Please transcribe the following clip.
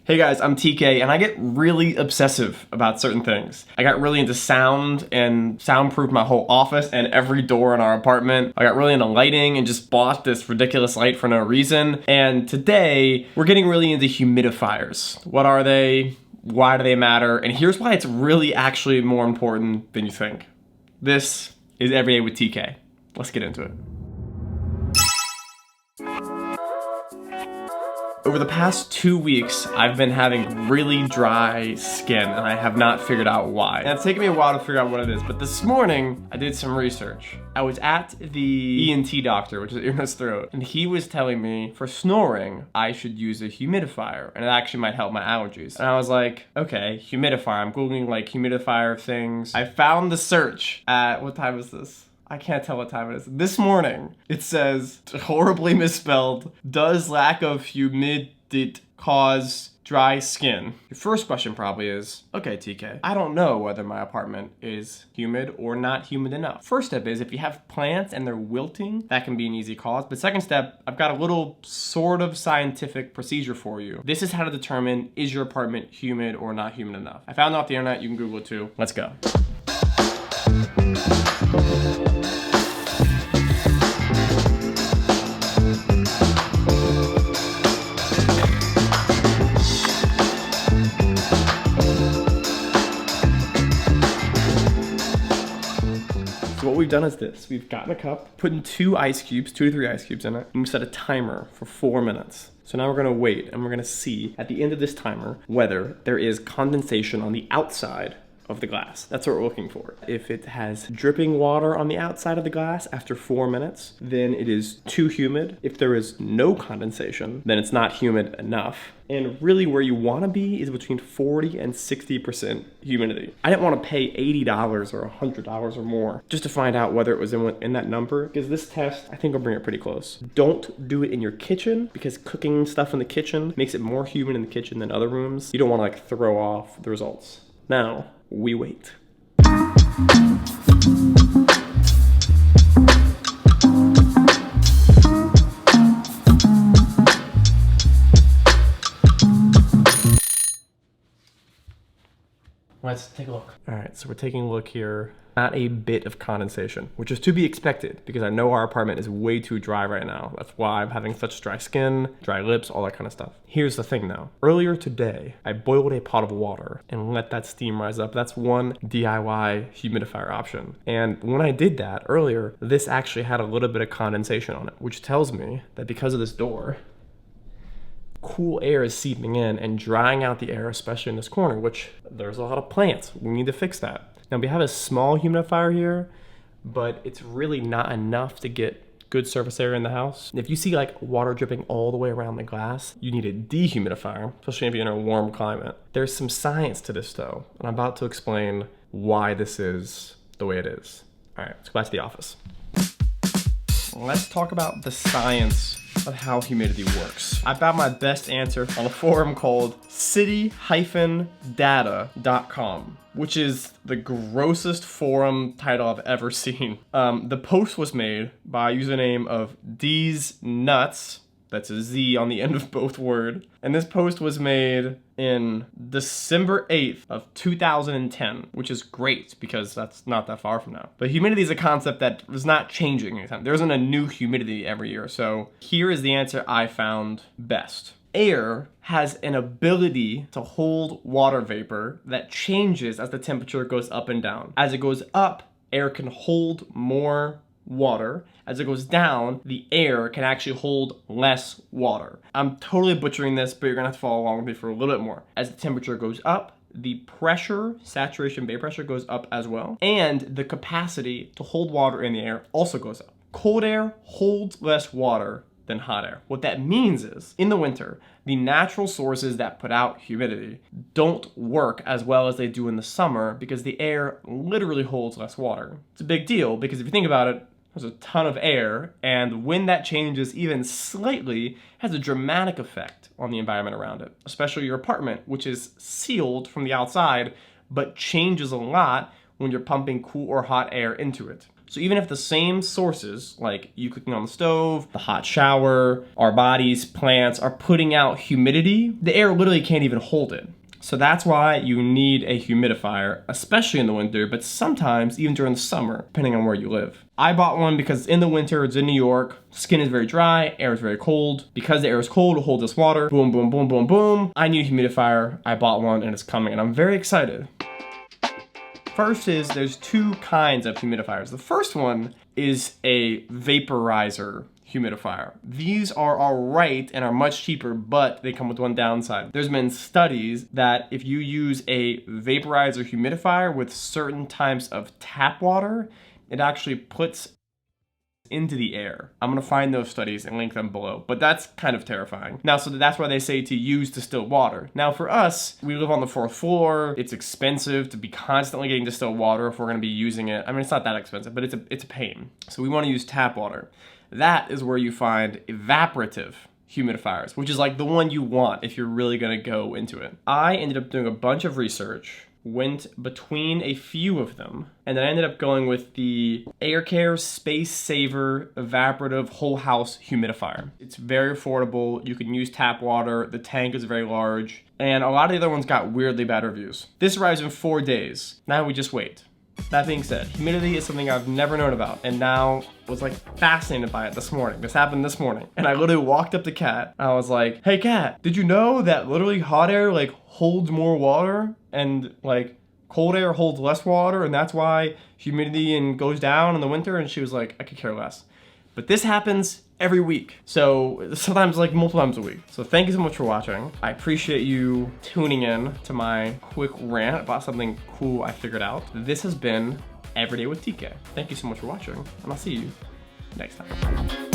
Hey guys, I'm TK and I get really obsessive about certain things. I got really into sound and soundproofed my whole office and every door in our apartment. I got really into lighting and just bought this ridiculous light for no reason. And today we're getting really into humidifiers. What are they? Why do they matter? And here's why it's really actually more important than you think. This is Everyday with TK. Let's get into it. Over the past 2 weeks, I've been having really dry skin and I have not figured out why. And it's taken me a while to figure out what it is, but this morning I did some research. I was at the ENT doctor, which is ear, nose, throat, and he was telling me for snoring, I should use a humidifier and it actually might help my allergies. And I was like, okay, humidifier. I'm Googling like humidifier things. I found the search at, what time is this? I can't tell what time it is. This morning, it says, horribly misspelled, does lack of humidity cause dry skin? Your first question probably is, okay, TK, I don't know whether my apartment is humid or not humid enough. First step is if you have plants and they're wilting, that can be an easy cause. But second step, I've got a little sort of scientific procedure for you. This is how to determine, is your apartment humid or not humid enough? I found it off the internet, you can Google it too. Let's go. So what we've done is this. We've gotten a cup, put in 2 ice cubes, 2 to 3 ice cubes in it, and we set a timer for 4 minutes. So now we're gonna wait and we're gonna see at the end of this timer whether there is condensation on the outside of the glass. That's what we're looking for. If it has dripping water on the outside of the glass after 4 minutes, then it is too humid. If there is no condensation, then it's not humid enough. And really where you wanna be is between 40 and 60% humidity. I didn't wanna pay $80 or $100 or more just to find out whether it was in that number, because this test, I think will bring it pretty close. Don't do it in your kitchen, because cooking stuff in the kitchen makes it more humid in the kitchen than other rooms. You don't wanna like throw off the results. Now, we wait. Let's take a look. All right, so we're taking a look here. Not a bit of condensation, which is to be expected because I know our apartment is way too dry right now. That's why I'm having such dry skin, dry lips, all that kind of stuff. Here's the thing though. Earlier today, I boiled a pot of water and let that steam rise up. That's one DIY humidifier option. And when I did that earlier, this actually had a little bit of condensation on it, which tells me that because of this door, cool air is seeping in and drying out the air, especially in this corner, which there's a lot of plants. We need to fix that. Now we have a small humidifier here, but it's really not enough to get good surface area in the house. If you see like water dripping all the way around the glass, you need a dehumidifier, especially if you're in a warm climate. There's some science to this though, and I'm about to explain why this is the way it is. All right, let's go back to the office. Let's talk about the science of how humidity works. I found my best answer on a forum called city-data.com, which is the grossest forum title I've ever seen. The post was made by a username of D's Nuts. That's a Z on the end of both word. And this post was made in December 8th of 2010, which is great because that's not that far from now. But humidity is a concept that is not changing anytime. There isn't a new humidity every year. So here is the answer I found best. Air has an ability to hold water vapor that changes as the temperature goes up and down. As it goes up, air can hold more water. As it goes down, the air can actually hold less water. I'm totally butchering this, but you're gonna have to follow along with me for a little bit more. As the temperature goes up, the pressure, saturation bay pressure goes up as well, and the capacity to hold water in the air also goes up. Cold air holds less water than hot air. What that means is, in the winter, the natural sources that put out humidity don't work as well as they do in the summer because the air literally holds less water. It's a big deal because if you think about it, there's a ton of air, and when that changes even slightly, it has a dramatic effect on the environment around it, especially your apartment, which is sealed from the outside, but changes a lot when you're pumping cool or hot air into it. So even if the same sources, like you cooking on the stove, the hot shower, our bodies, plants, are putting out humidity, the air literally can't even hold it. So that's why you need a humidifier, especially in the winter, but sometimes even during the summer, depending on where you live. I bought one because in the winter, it's in New York, skin is very dry, air is very cold. Because the air is cold, it holds this water. Boom, boom, boom, boom, boom. I need a humidifier. I bought one and it's coming and I'm very excited. First is there's two kinds of humidifiers. The first one is a vaporizer humidifier. These are all right and are much cheaper, but they come with one downside. There's been studies that if you use a vaporizer humidifier with certain types of tap water, it actually puts into the air. I'm gonna find those studies and link them below, but that's kind of terrifying. Now, so that's why they say to use distilled water. Now for us, we live on the 4th floor. It's expensive to be constantly getting distilled water if we're gonna be using it. I mean, it's not that expensive, but it's a pain. So we wanna use tap water. That is where you find evaporative humidifiers, which is like the one you want if you're really gonna go into it. I ended up doing a bunch of research, went between a few of them, and then I ended up going with the AirCare Space Saver Evaporative Whole House Humidifier. It's very affordable. You can use tap water. The tank is very large, and a lot of the other ones got weirdly bad reviews. This arrives in 4 days. Now we just wait. That being said, humidity is something I've never known about, and now was like fascinated by it this morning. This happened this morning. And I literally walked up to Kat, and I was like, hey Kat, did you know that literally hot air like holds more water and like cold air holds less water, and that's why humidity goes down in the winter? And she was like, I could care less. But this happens every week. So sometimes like multiple times a week. So thank you so much for watching. I appreciate you tuning in to my quick rant about something cool I figured out. This has been Everyday with TK. Thank you so much for watching, and I'll see you next time.